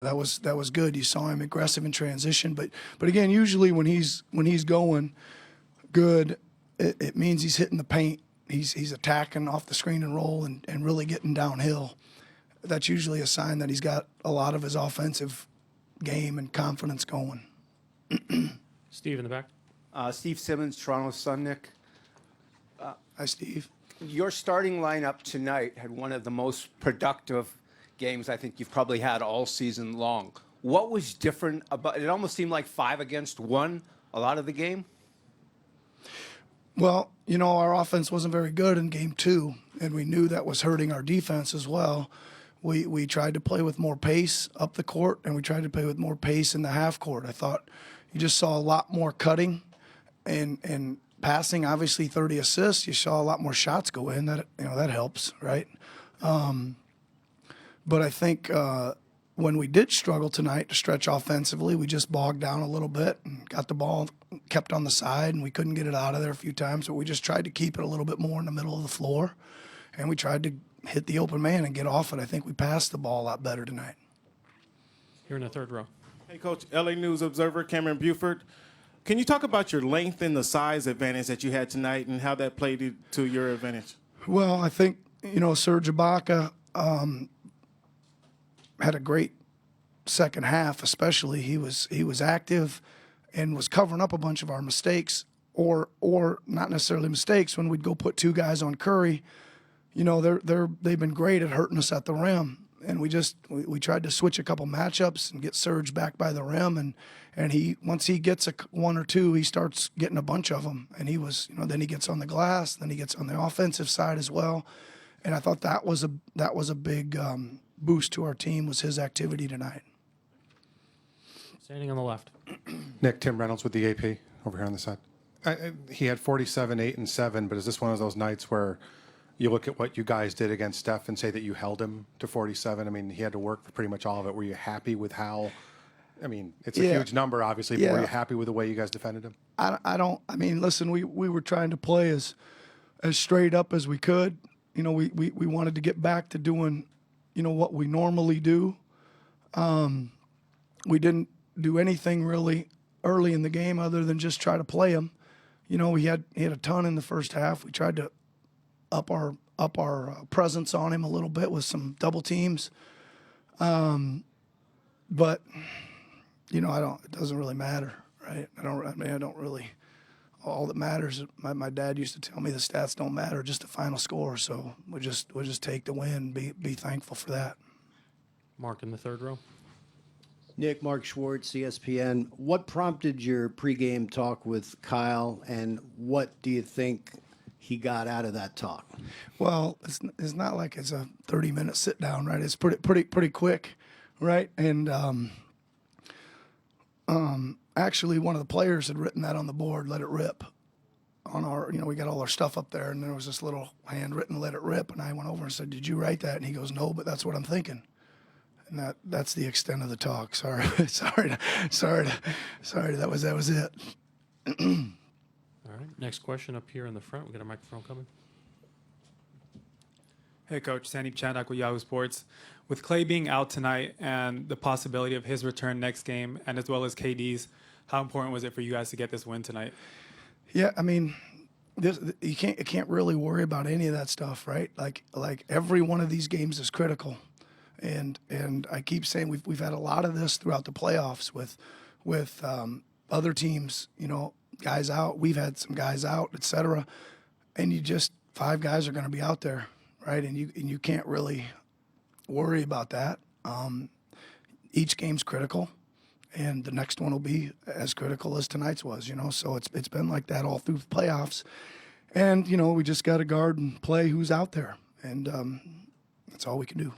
That was good. You saw him aggressive in transition, but again, usually when he's going good, it means he's hitting the paint. He's attacking off the screen and roll and really getting downhill. That's usually a sign that he's got a lot of his offensive game and confidence going. Steve in the back. Steve Simmons, Toronto Sun, Nick. Hi, Steve. Your starting lineup tonight had one of the most productive games I think you've probably had all season long. What was different about it? Almost seemed like 5 against 1 a lot of the game. Well, you know, our offense wasn't very good in game 2, and we knew that was hurting our defense as well. We tried to play with more pace up the court, and we tried to play with more pace in the half court. I thought you just saw a lot more cutting and passing. Obviously, 30 assists. You saw a lot more shots go in. That helps, right? But I think when we did struggle tonight to stretch offensively, we just bogged down a little bit and got the ball kept on the side, and we couldn't get it out of there a few times. But we just tried to keep it a little bit more in the middle of the floor, and we tried to hit the open man and get off it. I think we passed the ball a lot better tonight. Here in the third row. Hey, Coach, LA News Observer Cameron Buford. Can you talk about your length and the size advantage that you had tonight and how that played to your advantage? Well, I think, Serge Ibaka had a great second half, especially. He was active and was covering up a bunch of our mistakes, or not necessarily mistakes. When we'd go put 2 guys on Curry, they've been great at hurting us at the rim, and we tried to switch a couple matchups and get Serge back by the rim, and he, once he gets 1 or 2, he starts getting a bunch of them, and he was, then he gets on the glass, then he gets on the offensive side as well, and I thought that was a big boost to our team, was his activity tonight. Standing on the left. Nick, Tim Reynolds with the AP over here on the side. He had 47, 8, and 7, but is this one of those nights where you look at what you guys did against Steph and say that you held him to 47? I mean, he had to work for pretty much all of it. Were you happy with how, I mean, it's a huge number, obviously, but were you happy with the way you guys defended him? Listen, we were trying to play as straight up as we could. We wanted to get back to doing, what we normally do. We didn't do anything really early in the game other than just try to play him. He had a ton in the first half. We tried to up our presence on him a little bit with some double teams. But it doesn't really matter, right? I don't really. All that matters, my dad used to tell me the stats don't matter, just the final score. So we'll just take the win, be thankful for that. Mark in the third row. Nick, Mark Schwartz, ESPN. What prompted your pregame talk with Kyle, and what do you think he got out of that talk? Well, it's not like it's a 30-minute sit down, right? It's pretty quick, right? And actually, one of the players had written that on the board, "Let it rip." On our, we got all our stuff up there, and there was this little handwritten "Let it rip," and I went over and said, "Did you write that?" And he goes, "No, but that's what I'm thinking." And that's the extent of the talk. Sorry, that was it. All right. Next question up here in the front. We got a microphone coming. Hey, Coach. Sandeep Chandak with Yahoo Sports. With Klay being out tonight and the possibility of his return next game, and as well as KD's, how important was it for you guys to get this win tonight? Yeah, I mean, you can't really worry about any of that stuff, right? Like every one of these games is critical. And I keep saying we've had a lot of this throughout the playoffs with other teams, guys out. We've had some guys out, et cetera. And 5 guys are going to be out there, right? And you can't really worry about that. Each game's critical, and the next one will be as critical as tonight's was. So it's been like that all through the playoffs. And we just got to guard and play who's out there, and that's all we can do.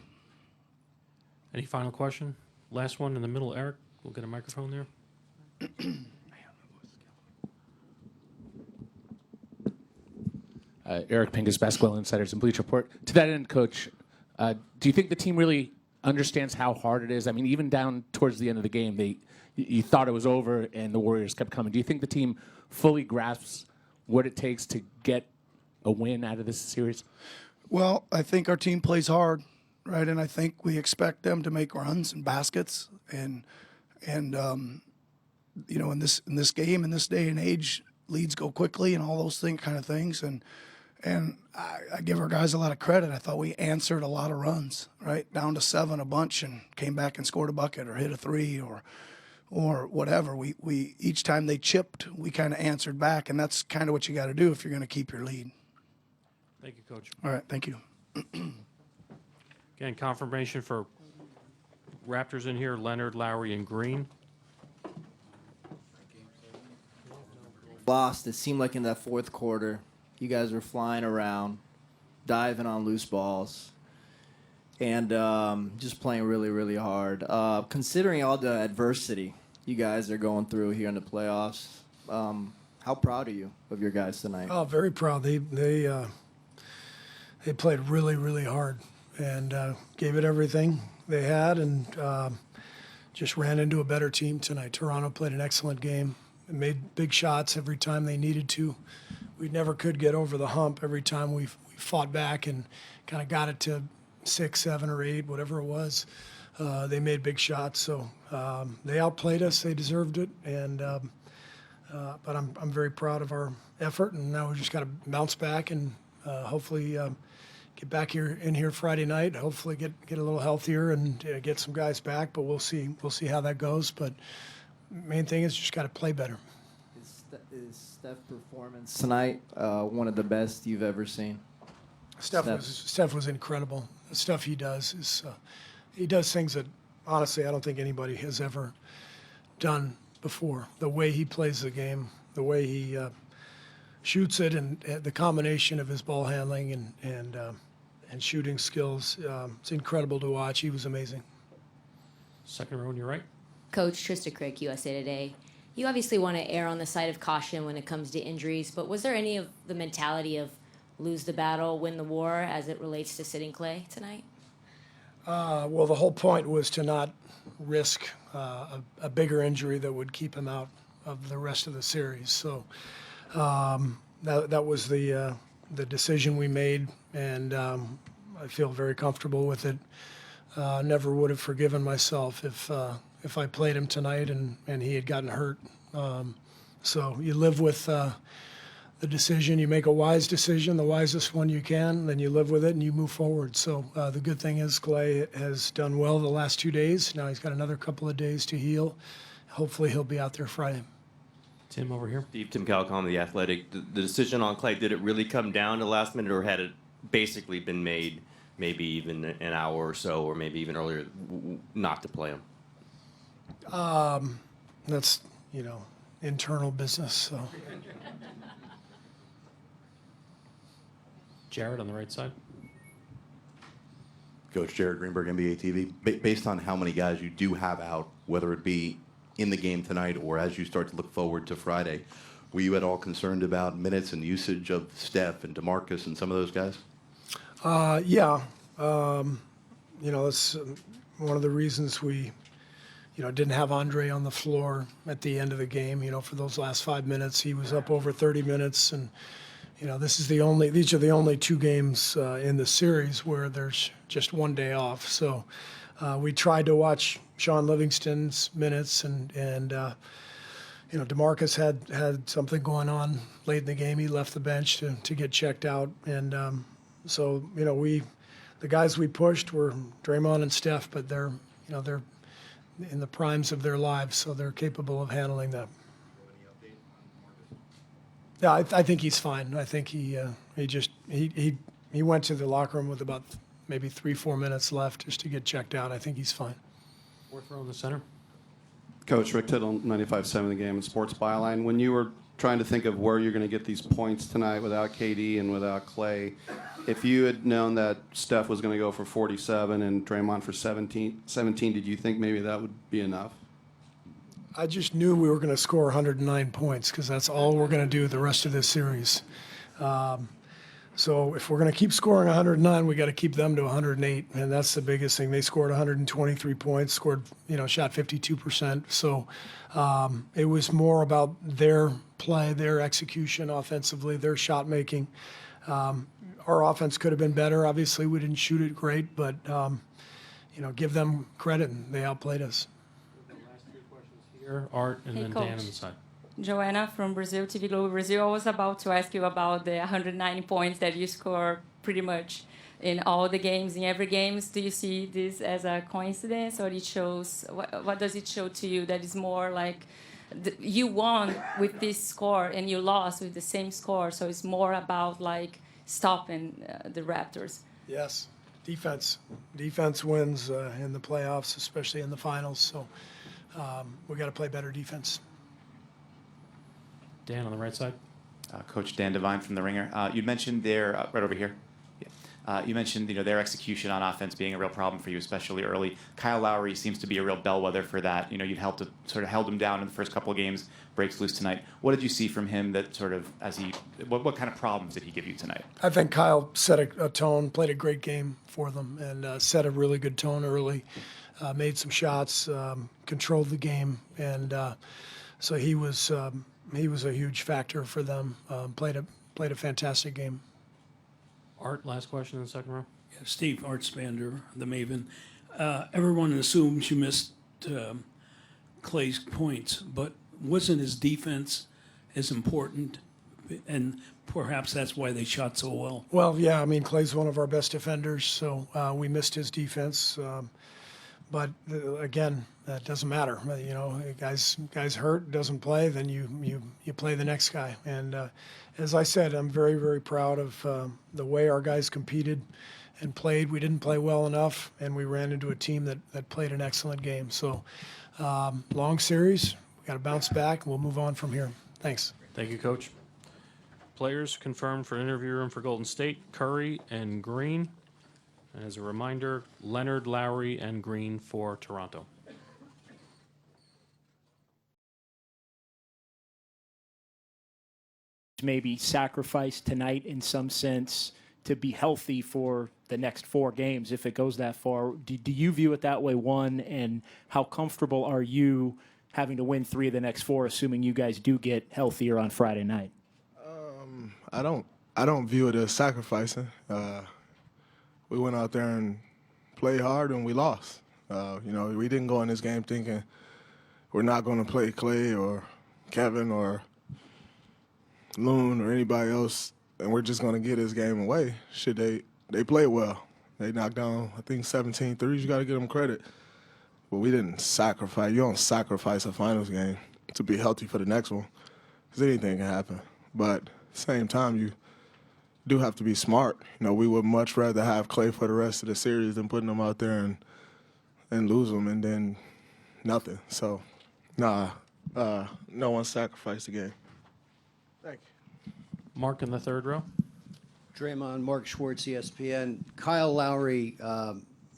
Any final question? Last one in the middle, Eric. We'll get a microphone there. Eric Pinkus, Basketball Insiders and Bleacher Report. To that end, Coach, do you think the team really understands how hard it is? I mean, even down towards the end of the game, you thought it was over and the Warriors kept coming. Do you think the team fully grasps what it takes to get a win out of this series? Well, I think our team plays hard. right? And I think we expect them to make runs and baskets, and you know, in this game, in this day and age, leads go quickly and all those kind of things. And I give our guys a lot of credit. I thought we answered a lot of runs, right? Down to 7 a bunch and came back and scored a bucket or hit a 3 or whatever. We each time they chipped, we kind of answered back, and that's kind of what you got to do if you're going to keep your lead. Thank you, Coach. All right, thank you. Again, confirmation for Raptors in here, Leonard, Lowry, and Green. Lost. It seemed like in that fourth quarter, you guys were flying around, diving on loose balls, and just playing really, really hard. Considering all the adversity you guys are going through here in the playoffs, how proud are you of your guys tonight? Oh, very proud. They played really, really hard and gave it everything they had, and just ran into a better team tonight. Toronto played an excellent game and made big shots every time they needed to. We never could get over the hump. Every time we fought back and kind of got it to 6, 7, or 8, whatever it was, they made big shots. So they outplayed us. They deserved it. And but I'm very proud of our effort. And now we just got to bounce back and hopefully get back here Friday night. Hopefully get a little healthier and get some guys back. But we'll see how that goes. But main thing is just got to play better. Is Steph's performance tonight one of the best you've ever seen? Steph was incredible. The stuff he does is he does things that honestly I don't think anybody has ever done before. The way he plays the game, the way he shoots it, and the combination of his ball handling and shooting skills, it's incredible to watch. He was amazing. Second row on your right. Coach Trista Crick, USA Today. You obviously want to err on the side of caution when it comes to injuries, but was there any of the mentality of lose the battle, win the war as it relates to sitting Klay tonight? Well, the whole point was to not risk a bigger injury that would keep him out of the rest of the series. So that was the decision we made, and I feel very comfortable with it. Never would have forgiven myself if I played him tonight and he had gotten hurt. So you live with the decision. You make a wise decision, the wisest one you can, then you live with it and you move forward. So the good thing is Klay has done well the last 2 days. Now he's got another couple of days to heal. Hopefully he'll be out there Friday. Tim over here. Tim Calcom, The Athletic. The decision on Klay, did it really come down to the last minute, or had it basically been made maybe even an hour or so, or maybe even earlier, not to play him? That's, internal business. So. Jared on the right side. Coach Jared Greenberg, NBA TV. Based on how many guys you do have out, whether it be in the game tonight or as you start to look forward to Friday, were you at all concerned about minutes and usage of Steph and Demarcus and some of those guys? Yeah. That's one of the reasons we, didn't have Andre on the floor at the end of the game. For those last 5 minutes, he was up over 30 minutes, and these are the only 2 games in the series where there's just 1 day off. So we tried to watch Sean Livingston's minutes, and Demarcus had something going on late in the game. He left the bench to get checked out, and so the guys we pushed were Draymond and Steph, but they're in the primes of their lives, so they're capable of handling that. Yeah, I think he's fine. I think he went to the locker room with about maybe 3-4 minutes left just to get checked out. I think he's fine. Fourth row in the center. Coach Rick Tittle, 95.7 The Game and Sports Byline. When you were trying to think of where you're going to get these points tonight without KD and without Klay, if you had known that Steph was going to go for 47 and Draymond for 17, did you think maybe that would be enough? I just knew we were going to score 109 points because that's all we're going to do the rest of this series. So if we're going to keep scoring 109, we got to keep them to 108, and that's the biggest thing. They scored 123 points, shot 52%. So it was more about their play, their execution offensively, their shot making. our offense could have been better. Obviously, we didn't shoot it great, but give them credit, and they outplayed us. Last three questions here, Art, and Hey, then Coach. Dan on the side. Joanna from Brazil, TV Globo Brazil. I was about to ask you about the 190 points that you score pretty much in all the games, in every games. Do you see this as a coincidence, or it shows? What does it show to you that is more like you won with this score and you lost with the same score? So it's more about like stopping the Raptors. Yes, defense. Defense wins in the playoffs, especially in the finals. So we got to play better defense. Dan on the right side. Coach Dan Devine from The Ringer. You mentioned their right over here. Yeah. You mentioned their execution on offense being a real problem for you, especially early. Kyle Lowry seems to be a real bellwether for that. You've sort of held him down in the first couple of games. Breaks loose tonight. What did you see from him that sort of what kind of problems did he give you tonight? I think Kyle set a tone, played a great game for them, and set a really good tone early. Made some shots, controlled the game, and so he was a huge factor for them. Played a fantastic game. Art, last question in the second row. Yeah, Steve, Art Spander, the Maven. Everyone assumes you missed Klay's points, but wasn't his defense as important? And perhaps that's why they shot so well. Well, yeah, I mean, Klay's one of our best defenders, so we missed his defense. But again, that doesn't matter. Guys hurt, doesn't play, then you play the next guy. And as I said, I'm very, very proud of the way our guys competed and played. We didn't play well enough, and we ran into a team that played an excellent game. So long series, we got to bounce back, and we'll move on from here. Thanks. Thank you, Coach. Players confirmed for interview room for Golden State, Curry and Green. And as a reminder, Leonard, Lowry, and Green for Toronto. Maybe sacrifice tonight in some sense to be healthy for the next 4 games if it goes that far. Do you view it that way, one? And how comfortable are you having to win 3 of the next 4, assuming you guys do get healthier on Friday night? I don't view it as sacrificing. We went out there and played hard and we lost. We didn't go in this game thinking we're not going to play Klay or Kevin or Loon or anybody else, and we're just going to get this game away. Shit, they played well. They knocked down, I think, 17 threes. You got to give them credit. But we didn't sacrifice. You don't sacrifice a finals game to be healthy for the next one, because anything can happen. But at the same time, you do have to be smart. We would much rather have Klay for the rest of the series than putting them out there and lose them and then nothing. So, no one sacrificed the game. Thank you. Mark in the third row. Draymond, Mark Schwartz, ESPN. Kyle Lowry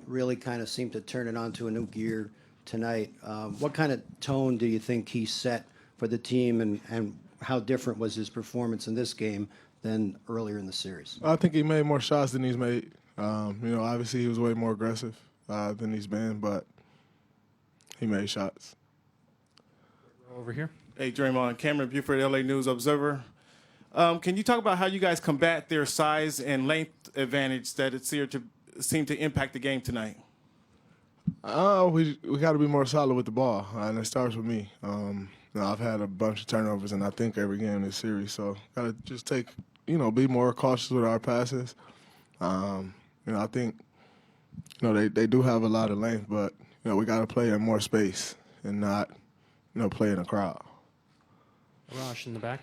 really kind of seemed to turn it on to a new gear tonight. What kind of tone do you think he set for the team, and how different was his performance in this game than earlier in the series? I think he made more shots than he's made. Obviously he was way more aggressive than he's been, but he made shots. Over here. Hey, Draymond, Cameron Buford, LA News Observer. Can you talk about how you guys combat their size and length advantage that it seemed to impact the game tonight? We got to be more solid with the ball, and it starts with me. I've had a bunch of turnovers, and I think every game in this series, so got to just be more cautious with our passes. I think, they do have a lot of length, but, we got to play in more space and not, play in a crowd. Arash in the back.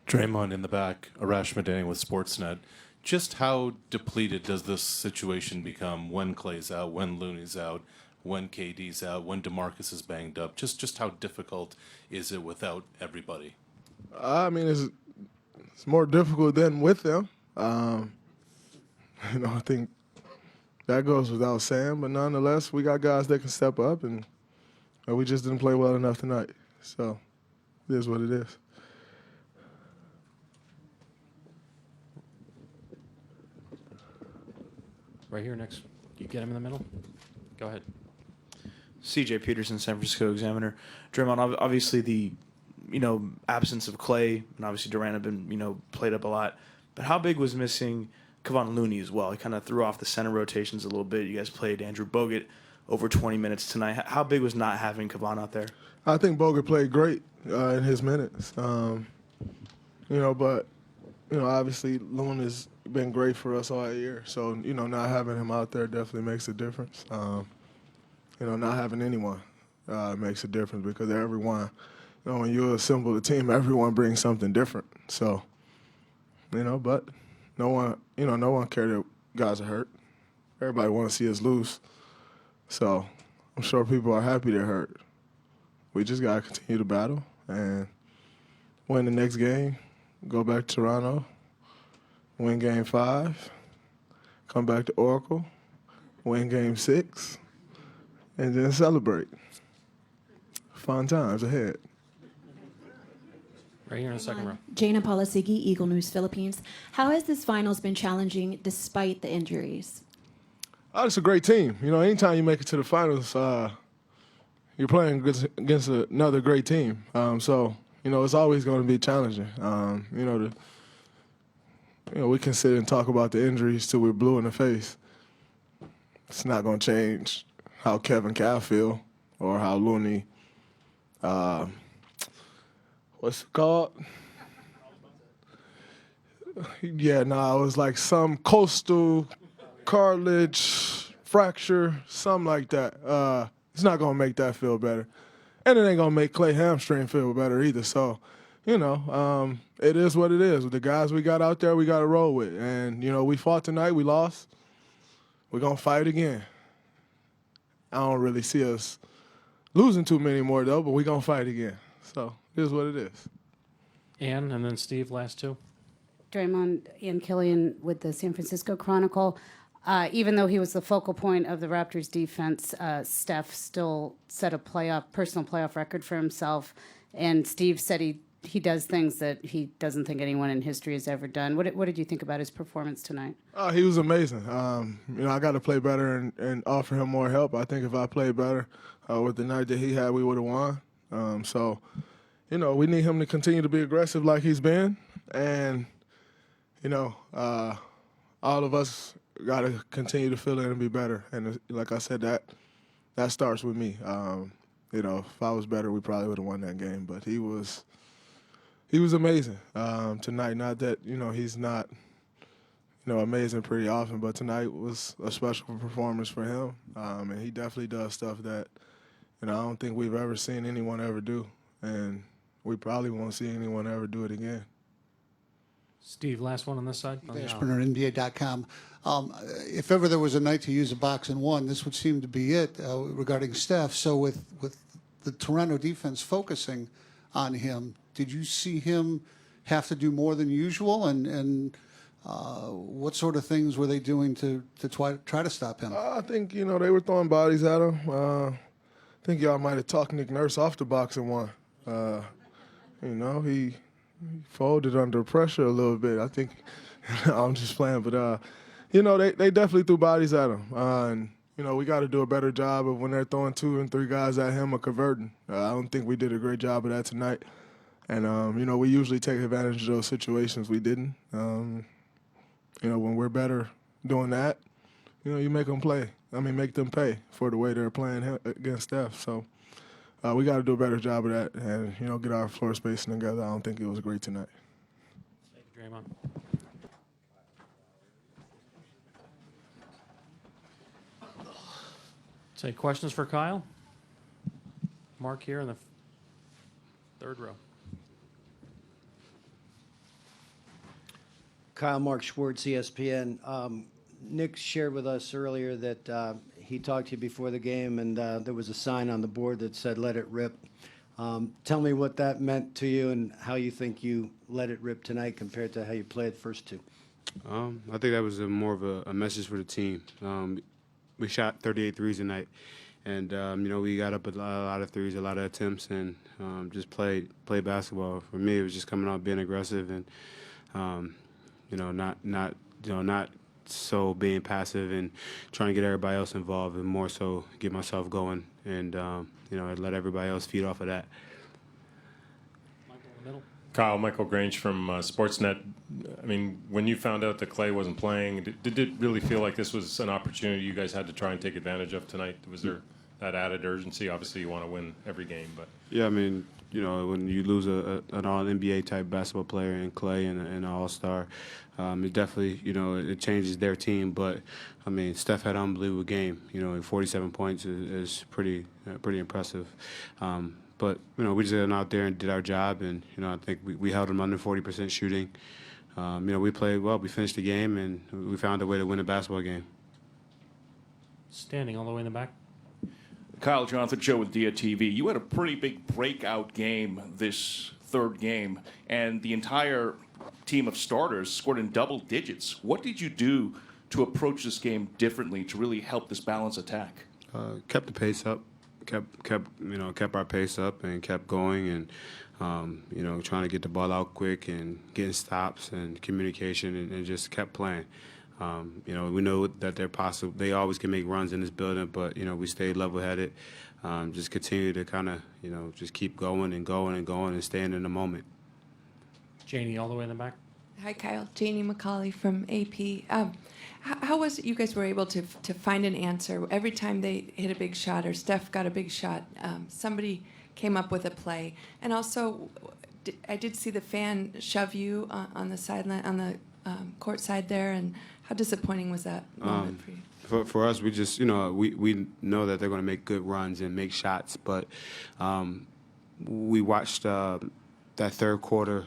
Draymond in the back, Arash Madani with Sportsnet. Just how depleted does this situation become when Klay's out, when Looney's out, when KD's out, when Demarcus is banged up? Just how difficult is it without everybody? I mean, it's more difficult than with them. I think that goes without saying, but nonetheless, we got guys that can step up, and we just didn't play well enough tonight. So it is what it is. Right here next. You get him in the middle. Go ahead. C.J. Peterson, San Francisco Examiner. Draymond, obviously the absence of Klay and obviously Durant have been played up a lot. But how big was missing Kevon Looney as well. He kind of threw off the center rotations a little bit. You guys played Andrew Bogut over 20 minutes tonight. How big was not having Kevon out there? I think Bogut played great in his minutes. But obviously Loon has been great for us all year. So, not having him out there definitely makes a difference. Not having anyone makes a difference because everyone, when you assemble a team, everyone brings something different. So, but no one cared that guys are hurt. Everybody wants to see us lose. So I'm sure people are happy they're hurt. We just got to continue to battle and win the next game, go back to Toronto, win Game 5, come back to Oracle, win Game 6, and then celebrate. Fun times ahead. Right here in the second row. Jana Polasigi, Eagle News Philippines. How has this finals been challenging despite the injuries? Oh, it's a great team. Anytime you make it to the finals, you're playing against another great team. So it's always going to be challenging. We can sit and talk about the injuries till we're blue in the face. It's not going to change how Kevin Cal feel or how Looney, what's it called? Yeah, it was like some coastal cartilage fracture, something like that. It's not going to make that feel better. And it ain't going to make Klay hamstring feel better either. So, it is what it is. With the guys we got out there, we got to roll with. And, we fought tonight. We lost. We're going to fight again. I don't really see us losing too many more, though, but we're going to fight again. So, it is what it is. Ann, and then Steve, last two. Draymond and Killian with the San Francisco Chronicle. Even though he was the focal point of the Raptors defense, Steph still set a personal playoff record for himself. And Steve said he does things that he doesn't think anyone in history has ever done. What did you think about his performance tonight? He was amazing. I got to play better and offer him more help. I think if I played better with the night that he had, we would have won. So, we need him to continue to be aggressive like he's been. And, all of us got to continue to fill in and be better. And like I said, that starts with me. If I was better, we probably would have won that game. But he was amazing tonight. Not that, he's not, amazing pretty often, but tonight was a special performance for him. And he definitely does stuff that, I don't think we've ever seen anyone ever do. And we probably won't see anyone ever do it again. Steve, last one on this side. NBA.com. If ever there was a night to use a box and one, this would seem to be it regarding Steph. So with the Toronto defense focusing on him, did you see him have to do more than usual? And what sort of things were they doing to try to stop him? I think, they were throwing bodies at him. I think y'all might have talked Nick Nurse off the box and one. He folded under pressure a little bit. I think I'm just playing, but they definitely threw bodies at him. And we got to do a better job of when they're throwing 2 and 3 guys at him or converting. I don't think we did a great job of that tonight. And we usually take advantage of those situations. We didn't. When we're better doing that, you make them play. Make them pay for the way they're playing against Steph. So. We got to do a better job of that and, get our floor spacing together. I don't think it was great tonight. Thank you, Draymond. Say questions for Kyle? Mark here in the third row. Kyle, Mark Schwartz, ESPN. Nick shared with us earlier that he talked to you before the game, and there was a sign on the board that said, "Let it rip." Tell me what that meant to you and how you think you let it rip tonight compared to how you played the first two. I think that was more of a message for the team. We shot 38 threes tonight, and we got up a lot of threes, a lot of attempts, and just played basketball. For me, it was just coming out being aggressive and not so being passive and trying to get everybody else involved, and more so get myself going and let everybody else feed off of that. Michael in the middle. Kyle, Michael Grange from Sportsnet. I mean, when you found out that Klay wasn't playing, did it really feel like this was an opportunity you guys had to try and take advantage of tonight? Was there that added urgency? Obviously, you want to win every game, but Yeah, I mean, when you lose an all-NBA type basketball player in Klay and an all-star, it definitely, it changes their team. But, I mean, Steph had an unbelievable game. 47 points is pretty impressive. But, we just went out there and did our job, and, I think we held them under 40% shooting. We played well. We finished the game, and we found a way to win a basketball game. Standing all the way in the back. Kyle, Jonathan Joe with DIA-TV. You had a pretty big breakout game this third game, and the entire team of starters scored in double digits. What did you do to approach this game differently to really help this balanced attack? Kept the pace up, kept our pace up, and kept going, and trying to get the ball out quick and getting stops and communication, and just kept playing. We know that they always can make runs in this building, but we stayed level-headed. Just continue to kind of just keep going and going and going and staying in the moment. Janie, all the way in the back. Hi, Kyle. Janie McCauley from AP. How was it you guys were able to find an answer every time they hit a big shot or Steph got a big shot? Somebody came up with a play, and also I did see the fan shove you on the sideline on the court side there, and how disappointing was that moment for you? For us, we just, we know that they're going to make good runs and make shots, but we watched that third quarter,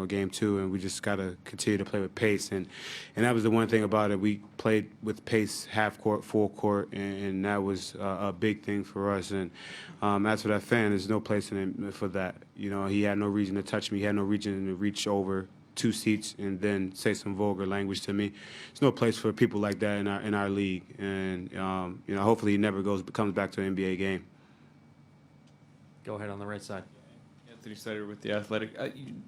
game 2, and we just got to continue to play with pace. And that was the one thing about it. We played with pace, half court, full court, and that was a big thing for us. And as for that fan, there's no place for that. He had no reason to touch me. He had no reason to reach over 2 seats and then say some vulgar language to me. There's no place for people like that in our league, and hopefully he never comes back to an NBA game. Go ahead on the right side. Anthony Snyder with The Athletic.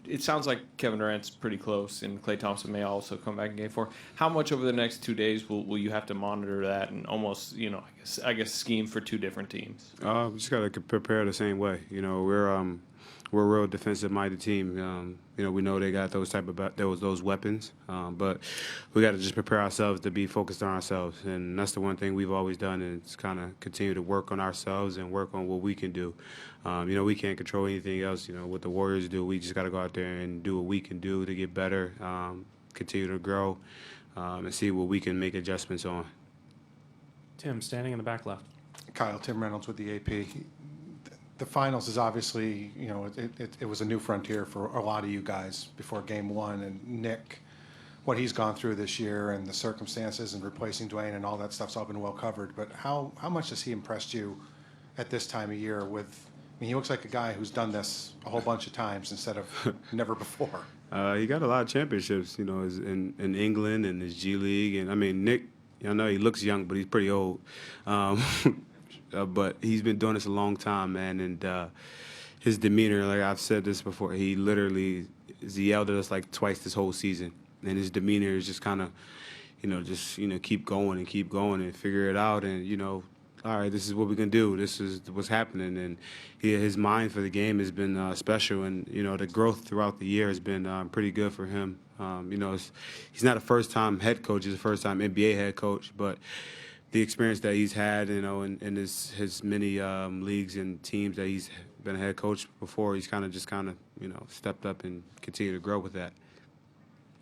It sounds like Kevin Durant's pretty close, and Klay Thompson may also come back in Game 4. How much over the next 2 days will you have to monitor that and almost, I guess scheme for 2 different teams? We just got to prepare the same way. We're a real defensive-minded team. We know they got those weapons, but we got to just prepare ourselves to be focused on ourselves, and that's the one thing we've always done is kind of continue to work on ourselves and work on what we can do. We can't control anything else. What the Warriors do, we just got to go out there and do what we can do to get better, continue to grow, and see what we can make adjustments on. Tim, standing in the back left. Kyle, Tim Reynolds with the AP. The finals is obviously, it was a new frontier for a lot of you guys before Game 1. And Nick, what he's gone through this year and the circumstances and replacing Dwayne and all that stuff's all been well covered. But how much has he impressed you at this time of year he looks like a guy who's done this a whole bunch of times instead of never before. He got a lot of championships, in England and his G League. And, I mean, Nick, I know he looks young, but he's pretty old. But he's been doing this a long time, man, and his demeanor, like I've said this before, he literally yelled at us like twice this whole season, and his demeanor is just kind of, keep going and figure it out, and all right, this is what we can do. This is what's happening, and his mind for the game has been special, and the growth throughout the year has been pretty good for him. He's not a first-time head coach; he's a first-time NBA head coach, but the experience that he's had, in his many leagues and teams that he's been a head coach before, he's kind of stepped up and continued to grow with that.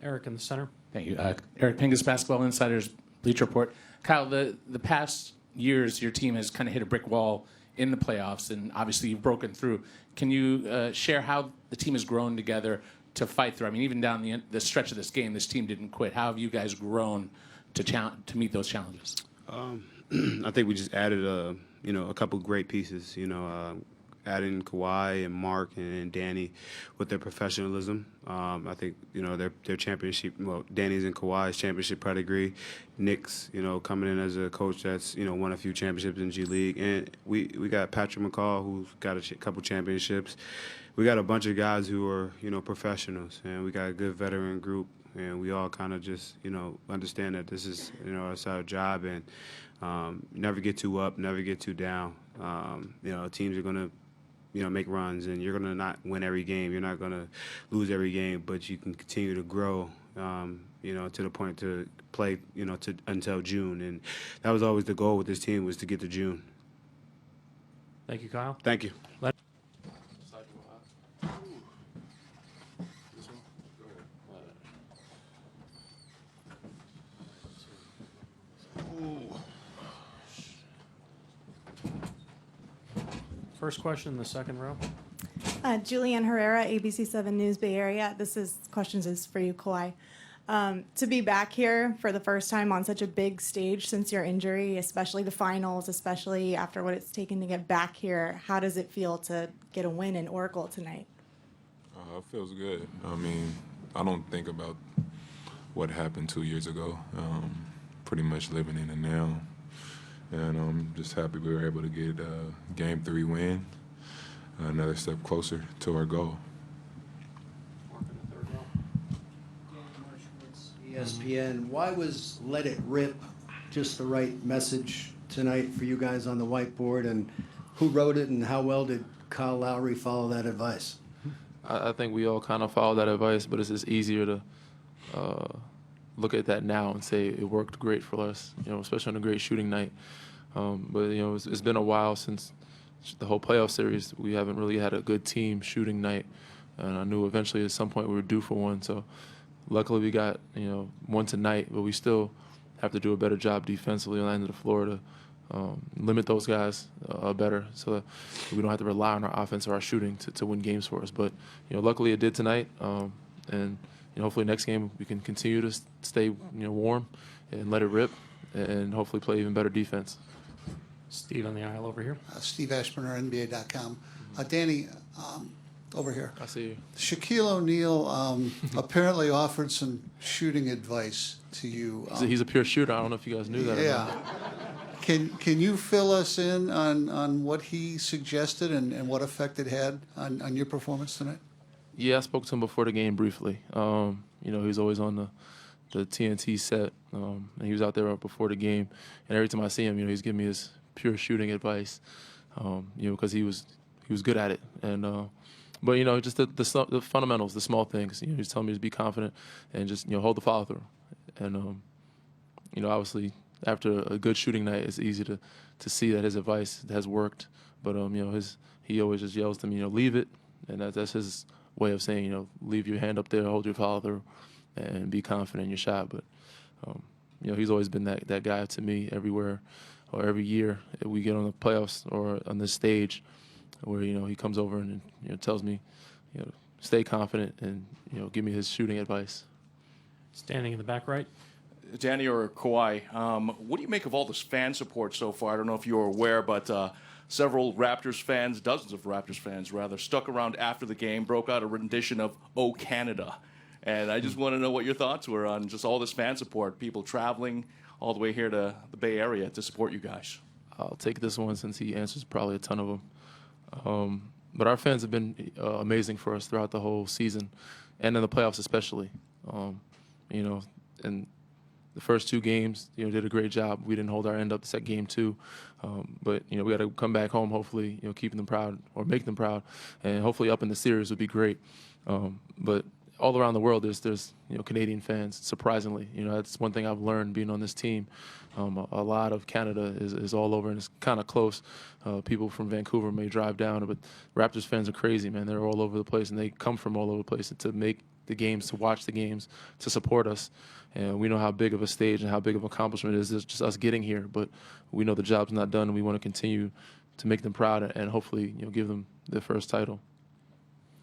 Eric in the center. Thank you. Eric Pingus, Basketball Insider's Bleacher Report. Kyle, the past years, your team has kind of hit a brick wall in the playoffs, and obviously you've broken through. Can you share how the team has grown together to fight through? I mean, even down the stretch of this game, this team didn't quit. How have you guys grown to meet those challenges? I think we just added a couple great pieces. Adding Kawhi and Marc and Danny with their professionalism. I think their championship. Well, Danny's and Kawhi's championship pedigree. Nick's coming in as a coach that's won a few championships in G League, and we got Patrick McCall who's got a couple championships. We got a bunch of guys who are professionals, and we got a good veteran group. And we all kind of just, understand that this is, it's our job, and never get too up, never get too down. Teams are going to, make runs, and you're gonna not win every game. You're not gonna lose every game, but you can continue to grow. To the point to play, until June, and that was always the goal with this team, was to get to June. Thank you, Kyle. Thank you. First question in the second row. Julianne Herrera, ABC7 News Bay Area. Questions is for you, Kawhi. To be back here for the first time on such a big stage since your injury, especially the finals, especially after what it's taken to get back here, how does it feel to get a win in Oracle tonight? It feels good. I mean, I don't think about what happened 2 years ago. Pretty much living in it now. And I'm just happy we were able to get a Game 3 win, another step closer to our goal. ESPN, why was Let It Rip just the right message tonight for you guys on the whiteboard, and who wrote it, and how well did Kyle Lowry follow that advice? I think we all kind of follow that advice, but it's just easier to look at that now and say it worked great for us, especially on a great shooting night. But it's been a while since the whole playoff series. We haven't really had a good team shooting night, and I knew eventually at some point we were due for one. So luckily we got one tonight, but we still have to do a better job defensively on the end of the floor to limit those guys better, so that we don't have to rely on our offense or our shooting to win games for us. But luckily it did tonight, and hopefully next game we can continue to stay warm and let it rip, and hopefully play even better defense. Steve on the aisle over here. Steve Ashburner, NBA.com. Danny, over here. I see you. Shaquille O'Neal apparently offered some shooting advice to you. He's a pure shooter. I don't know if you guys knew that. Yeah. Can you fill us in on what he suggested and what effect it had on your performance tonight? Yeah, I spoke to him before the game briefly. He's always on the TNT set, and he was out there before the game. And every time I see him, he's giving me his pure shooting advice, because he was good at it. And but just the fundamentals, the small things. He's telling me to be confident and just hold the follow through. And obviously after a good shooting night, it's easy to see that his advice has worked. But he always just yells to me, leave it, and that's his way of saying, leave your hand up there, hold your follow through, and be confident in your shot. But he's always been that guy to me everywhere, or every year that we get on the playoffs or on this stage, where he comes over and tells me, stay confident and give me his shooting advice. Standing in the back right. Danny or Kawhi, what do you make of all this fan support so far? I don't know if you're aware, but several Raptors fans, dozens of Raptors fans rather, stuck around after the game, broke out a rendition of "Oh Canada," and I just want to know what your thoughts were on just all this fan support, people traveling all the way here to the Bay Area to support you guys. I'll take this one since he answers probably a ton of them. But our fans have been amazing for us throughout the whole season, and in the playoffs especially. And the first two games, did a great job. We didn't hold our end up to set game two. But, we got to come back home, hopefully, keeping them proud or making them proud. And hopefully up in the series would be great. But all around the world, there's Canadian fans, surprisingly. That's one thing I've learned being on this team. A lot of Canada is all over, and it's kind of close. People from Vancouver may drive down, but Raptors fans are crazy, man. They're all over the place, and they come from all over the place to make the games, to watch the games, to support us. And we know how big of a stage and how big of an accomplishment it is. It's just us getting here, but we know the job's not done, and we want to continue to make them proud and hopefully give them their first title.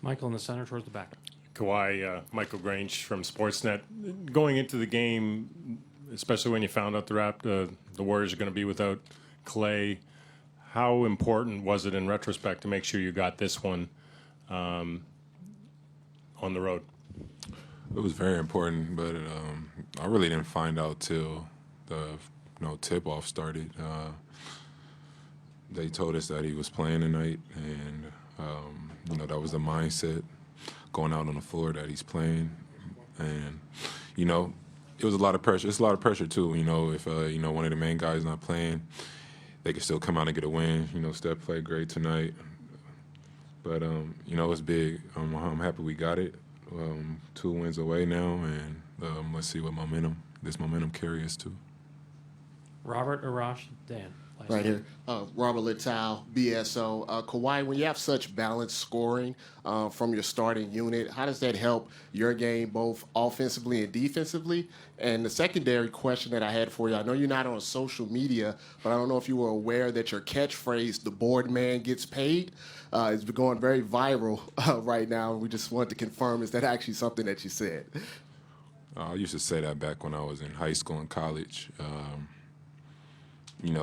Michael in the center towards the back. Kawhi, Michael Grange from Sportsnet. Going into the game, especially when you found out the Warriors are going to be without Klay, how important was it in retrospect to make sure you got this one on the road? It was very important, but I really didn't find out till the tip-off started. They told us that he was playing tonight, and that was the mindset going out on the floor, that he's playing. And it was a lot of pressure. It's a lot of pressure too. If one of the main guys not playing, they can still come out and get a win. Steph played great tonight. But it's big. I'm happy we got it. 2 wins away now, and let's see what this momentum carries to. Robert, Arash, Dan. Right here. Robert Littal, BSO. Kawhi, when you have such balanced scoring from your starting unit, how does that help your game both offensively and defensively? And the secondary question that I had for you, I know you're not on social media, but I don't know if you were aware that your catchphrase, the board man gets paid, is going very viral right now. And we just wanted to confirm, is that actually something that you said? I used to say that back when I was in high school and college.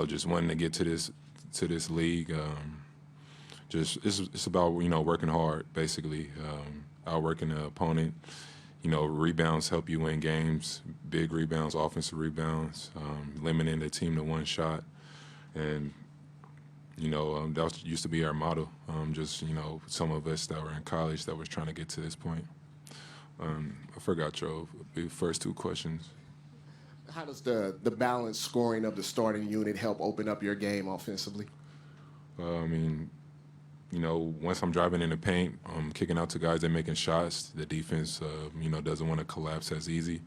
Just wanting to get to this league. It's about working hard, basically, outworking the opponent. Rebounds help you win games, big rebounds, offensive rebounds, limiting the team to one shot, and that used to be our motto. Some of us that were in college that was trying to get to this point. I forgot your first 2 questions. How does the balanced scoring of the starting unit help open up your game offensively? Once I'm driving in the paint, I'm kicking out to guys that are making shots. The defense, doesn't want to collapse as easy.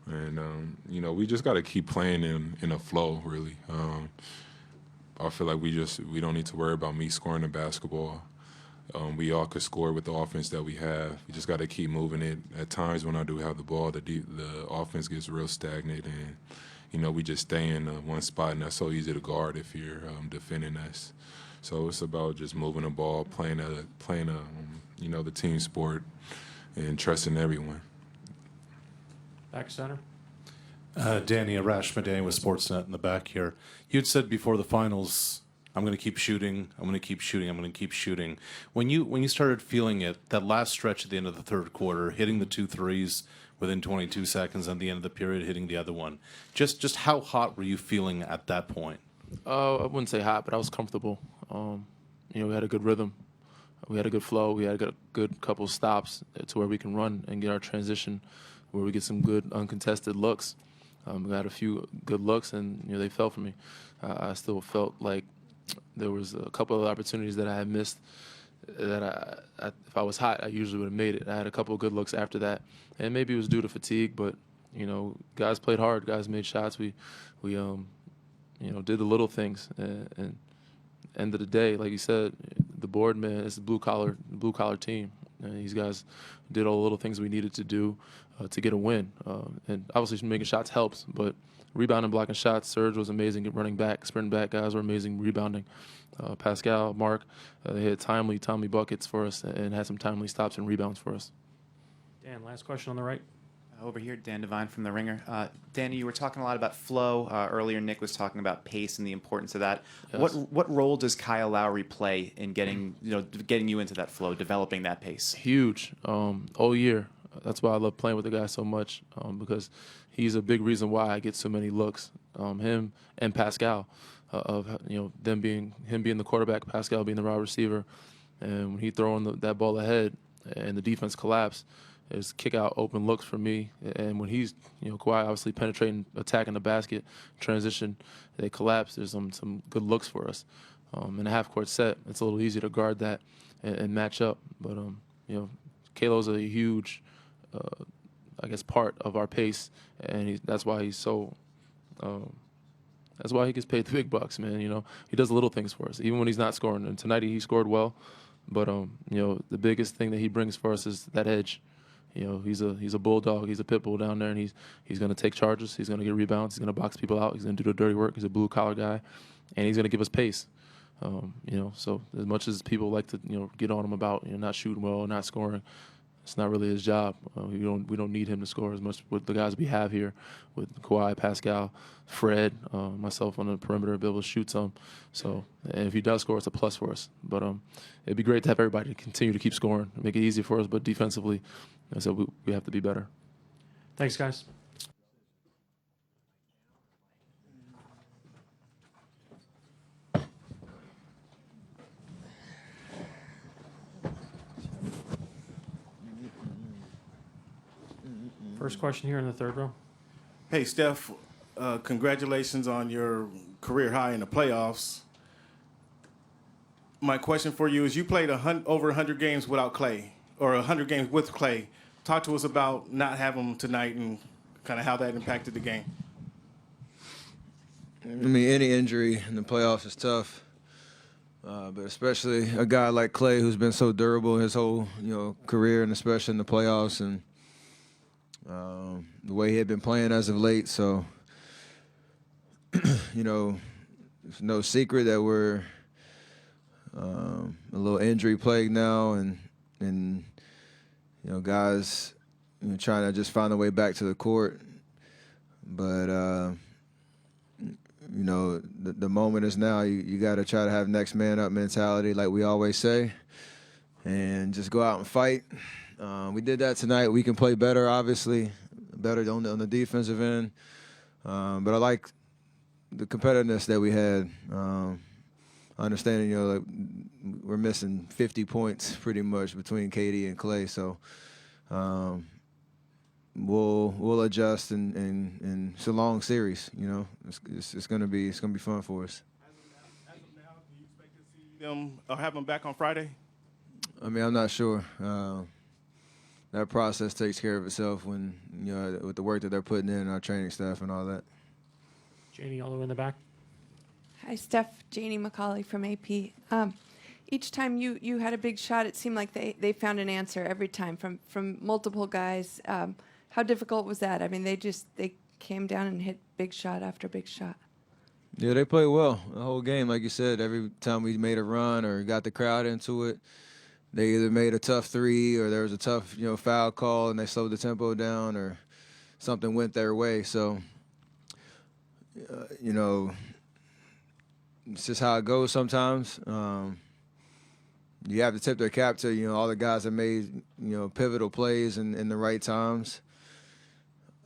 And, we just got to keep playing in a flow, really. I feel like we don't need to worry about me scoring the basketball. We all could score with the offense that we have. We just got to keep moving it. At times when I do have the ball, the offense gets real stagnant, and we just stay in one spot, and that's so easy to guard if you're defending us. So it's about just moving the ball, playing the team sport, and trusting everyone. Back center. Danny Arash Madani with Sportsnet in the back here. You'd said before the finals, I'm going to keep shooting. I'm going to keep shooting. I'm going to keep shooting. When you started feeling it, that last stretch at the end of the third quarter, hitting the 2 threes within 22 seconds, and at the end of the period, hitting the other one, just how hot were you feeling at that point? I wouldn't say hot, but I was comfortable. We had a good rhythm. We had a good flow. We had a good couple of stops to where we can run and get our transition, where we get some good uncontested looks. We had a few good looks, and they fell for me. I still felt like there was a couple of opportunities that I had missed that if I was hot, I usually would have made it. I had a couple of good looks after that, and maybe it was due to fatigue, but guys played hard. Guys made shots. We did the little things, and end of the day, like you said, the board man is the blue collar team. And these guys did all the little things we needed to do to get a win, and obviously making shots helps, but rebounding, blocking shots. Serge was amazing at running back, sprinting back. Guys were amazing rebounding. Pascal, Marc, they had timely buckets for us and had some timely stops and rebounds for us. Dan, last question on the right. Over here, Dan Devine from The Ringer. Danny, you were talking a lot about flow. Earlier, Nick was talking about pace and the importance of that. Yes. What role does Kyle Lowry play in getting you into that flow, developing that pace? Huge. All year. That's why I love playing with the guy so much, because he's a big reason why I get so many looks. Him and Pascal, him being the quarterback, Pascal being the wide receiver, and when he throwing that ball ahead and the defense collapse, there's kick out open looks for me. And when he's Kawhi obviously penetrating, attacking the basket, transition, they collapse. There's some good looks for us. In a half court set, it's a little easier to guard that and match up. But Kalo's a huge, part of our pace, and that's why he's so. That's why he gets paid the big bucks, man. He does the little things for us, even when he's not scoring. And tonight he scored well, but the biggest thing that he brings for us is that edge. He's a bulldog. He's a pit bull down there, and he's going to take charges. He's going to get rebounds. He's going to box people out. He's going to do the dirty work. He's a blue collar guy, and he's going to give us pace. So as much as people like to get on him about not shooting well or not scoring, it's not really his job. We don't need him to score as much with the guys we have here, with Kawhi, Pascal, Fred, myself on the perimeter, be able to shoot some. So, and if he does score, it's a plus for us. But it'd be great to have everybody continue to keep scoring, make it easy for us. But defensively, so we have to be better. Thanks, guys. First question here in the third row. Hey, Steph, congratulations on your career high in the playoffs. My question for you is: you played over 100 games without Klay, or 100 games with Klay. Talk to us about not having him tonight and kind of how that impacted the game. I mean, any injury in the playoffs is tough, but especially a guy like Klay, who's been so durable his whole career, and especially in the playoffs, and the way he had been playing as of late. So, it's no secret that we're a little injury plagued now, and guys trying to just find a way back to the court, but. The moment is now. You got to try to have next man up mentality, like we always say, and just go out and fight. We did that tonight. We can play better, obviously, better on the defensive end. But I like the competitiveness that we had. Understanding, like we're missing 50 points pretty much between KD and Klay, so. We'll adjust, and it's a long series. It's gonna be fun for us. As of now, do you expect to see them or have them back on Friday? I mean, I'm not sure. That process takes care of itself when with the work that they're putting in, our training staff and all that. Janie, all the way in the back. Hi, Steph. Janie McCauley from AP. Each time you had a big shot, it seemed like they found an answer every time from multiple guys. How difficult was that? I mean, they came down and hit big shot after big shot. Yeah, they played well the whole game. Like you said, every time we made a run or got the crowd into it, they either made a tough three or there was a tough foul call and they slowed the tempo down or something went their way. So, it's just how it goes sometimes. You have to tip their cap to all the guys that made pivotal plays in the right times.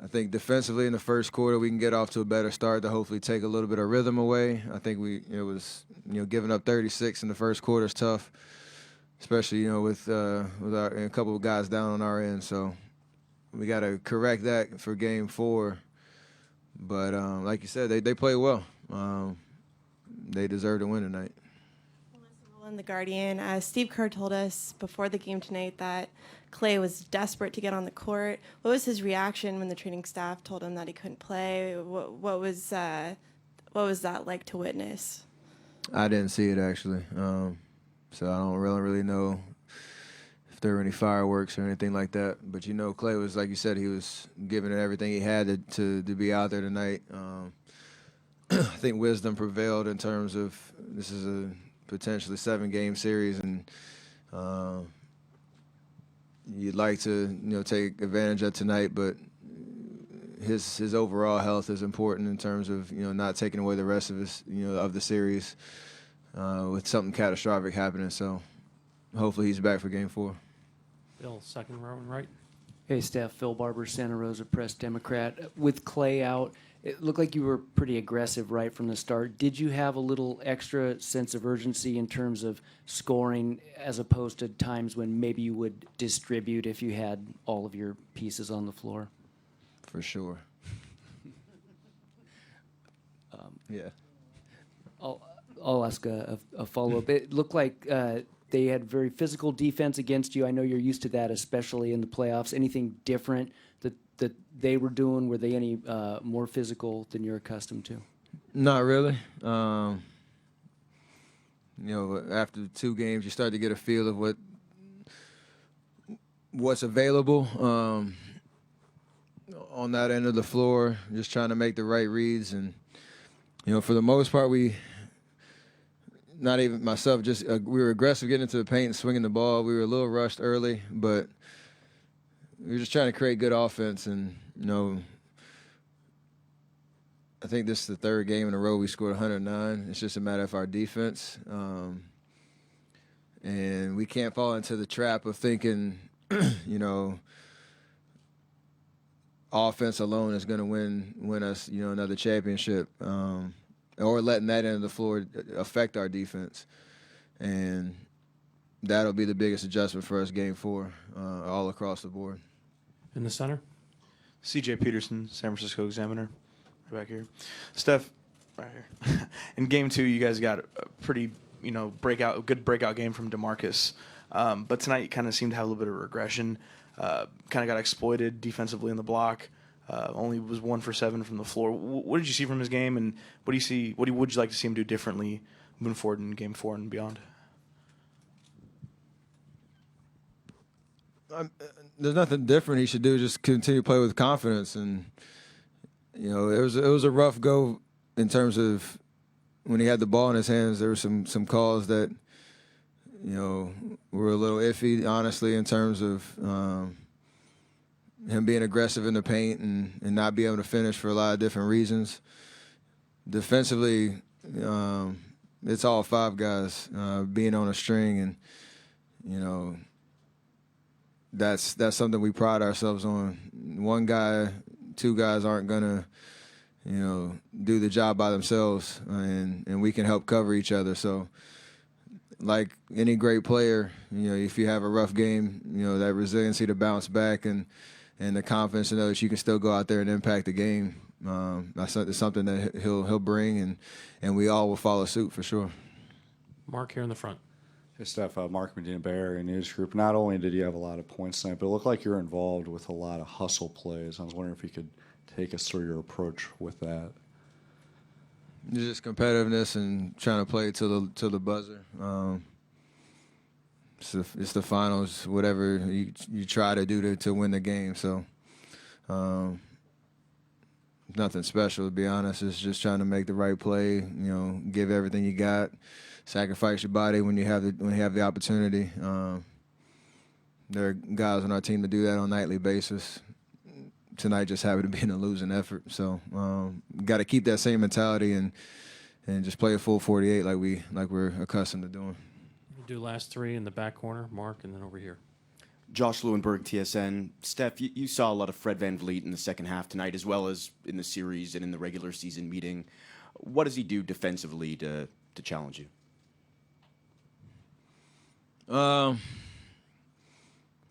I think defensively in the first quarter we can get off to a better start to hopefully take a little bit of rhythm away. I think giving up 36 in the first quarter is tough, especially with a couple of guys down on our end. So we got to correct that for Game 4. But like you said, they play well. They deserve to win tonight. In the Guardian, Steve Kerr told us before the game tonight that Klay was desperate to get on the court. What was his reaction when the training staff told him that he couldn't play? What was that like to witness? I didn't see it actually, so I don't really know if there were any fireworks or anything like that. But Klay was, like you said, he was giving it everything he had to be out there tonight. I think wisdom prevailed in terms of this is a potentially 7-game series, and you'd like to take advantage of tonight, but his overall health is important in terms of not taking away the rest of his of the series with something catastrophic happening. So hopefully he's back for Game 4. Bill, second row and right. Hey, Steph. Phil Barber, Santa Rosa Press Democrat. With Klay out, it looked like you were pretty aggressive right from the start. Did you have a little extra sense of urgency in terms of scoring as opposed to times when maybe you would distribute if you had all of your pieces on the floor? For sure. Yeah. I'll ask a follow-up. It looked like they had very physical defense against you. I know you're used to that, especially in the playoffs. Anything different that they were doing? Were they any more physical than you're accustomed to? Not really. After 2 games, you start to get a feel of what's available on that end of the floor. Just trying to make the right reads, and for the most part, not even myself, just we were aggressive getting into the paint and swinging the ball. We were a little rushed early, but we were just trying to create good offense. And, I think this is the 3rd game in a row we scored 109. It's just a matter of our defense. And we can't fall into the trap of thinking, offense alone is going to win us, another championship. Or letting that end of the floor affect our defense. And that'll be the biggest adjustment for us Game 4, all across the board. In the center? C.J. Peterson, San Francisco Examiner, right back here. Steph, right here. In Game 2, you guys got a pretty good breakout game from Demarcus. But tonight you kind of seemed to have a little bit of regression. Kind of got exploited defensively in the block. Only was 1 for 7 from the floor. What did you see from his game, and what do you see? Would you like to see him do differently moving forward in Game 4 and beyond? There's nothing different he should do. Just continue to play with confidence, and it was a rough go in terms of when he had the ball in his hands. There were some calls that were a little iffy, honestly, in terms of him being aggressive in the paint and not being able to finish for a lot of different reasons. Defensively, it's all 5 guys being on a string, and that's something we pride ourselves on. 1 guy, 2 guys aren't gonna do the job by themselves, and we can help cover each other. So, like any great player, if you have a rough game, that resiliency to bounce back and the confidence to know that you can still go out there and impact the game. That's something that he'll bring, and we all will follow suit for sure. Mark here in the front. Hey, Steph, Mark Medina, Bay Area News Group. Not only did you have a lot of points tonight, but it looked like you're involved with a lot of hustle plays. I was wondering if you could take us through your approach with that. Just competitiveness and trying to play till the buzzer. It's the finals. Whatever you try to do to win the game. So nothing special, to be honest. It's just trying to make the right play. Give everything you got. Sacrifice your body when you have the opportunity. There are guys on our team that do that on a nightly basis. Tonight just happened to be in a losing effort. So got to keep that same mentality and just play a full 48 like we're accustomed to doing. We'll do last 3 in the back corner, Mark, and then over here. Josh Lewenberg, TSN. Steph, you saw a lot of Fred VanVleet in the second half tonight, as well as in the series and in the regular season meeting. What does he do defensively to challenge you?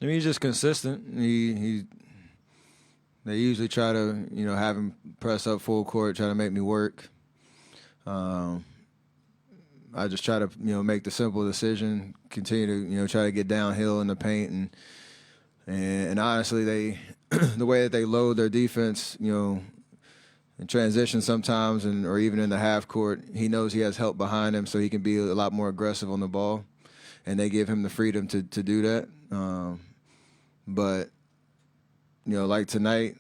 He's just consistent. They usually try to, have him press up full court, try to make me work. I just try to, make the simple decision, continue to, try to get downhill in the paint, and honestly, the way that they load their defense, in transition sometimes, or even in the half court, he knows he has help behind him, so he can be a lot more aggressive on the ball, and they give him the freedom to do that. But like tonight,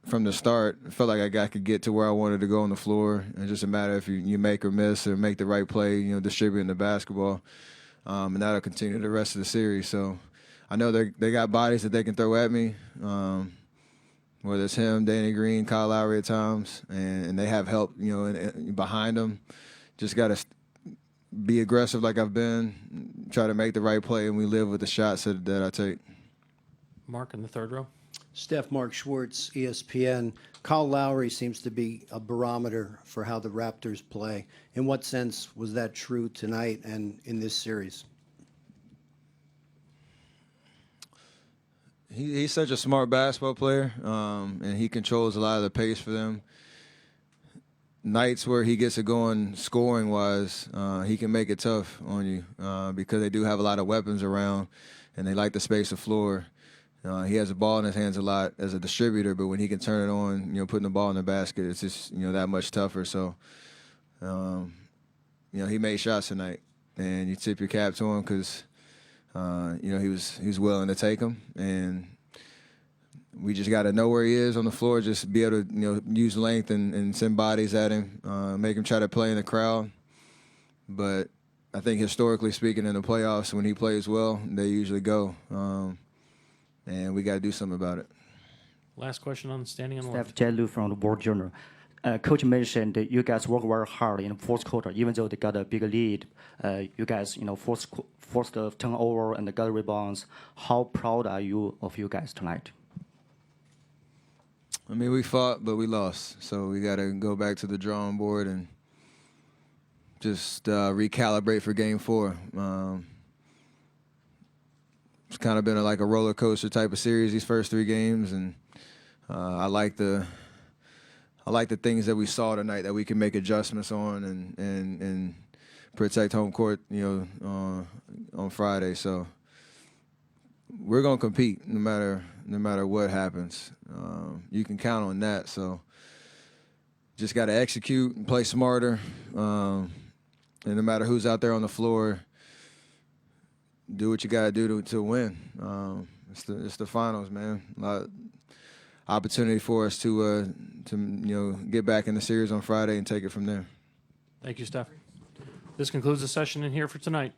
from the start, I felt like I could get to where I wanted to go on the floor. It's just a matter if you make or miss or make the right play, distributing the basketball. And that'll continue the rest of the series. So I know they got bodies that they can throw at me, whether it's him, Danny Green, Kyle Lowry at times, and they have help, behind them. Just got to be aggressive like I've been, try to make the right play, and we live with the shots that I take. Mark in the third row. Steph, Mark Schwartz, ESPN. Kyle Lowry seems to be a barometer for how the Raptors play. In what sense was that true tonight and in this series? He's such a smart basketball player, and he controls a lot of the pace for them. Nights where he gets it going scoring-wise, he can make it tough on you because they do have a lot of weapons around, and they like to space the floor. He has the ball in his hands a lot as a distributor, but when he can turn it on, putting the ball in the basket, it's just, that much tougher. So, he made shots tonight, and you tip your cap to him because, he was willing to take them. And we just got to know where he is on the floor, just be able to, use length and send bodies at him, make him try to play in the crowd. But I think historically speaking in the playoffs, when he plays well, they usually go. And we got to do something about it. Last question on standing on the Steph left. Jelu from the World Journal. Coach mentioned that you guys work very hard in the fourth quarter, even though they got a big lead. You guys, forced the turnover and got rebounds. How proud are you of you guys tonight? I mean, we fought, but we lost. So we got to go back to the drawing board and just recalibrate for Game 4. It's kind of been like a roller coaster type of series these first 3 games, and I like the things that we saw tonight that we can make adjustments on and protect home court, on Friday. So we're gonna compete no matter what happens. You can count on that. So just got to execute and play smarter. And no matter who's out there on the floor, do what you got to do to win. It's the finals, man. Opportunity for us to get back in the series on Friday and take it from there. Thank you, Steph. This concludes the session in here for tonight.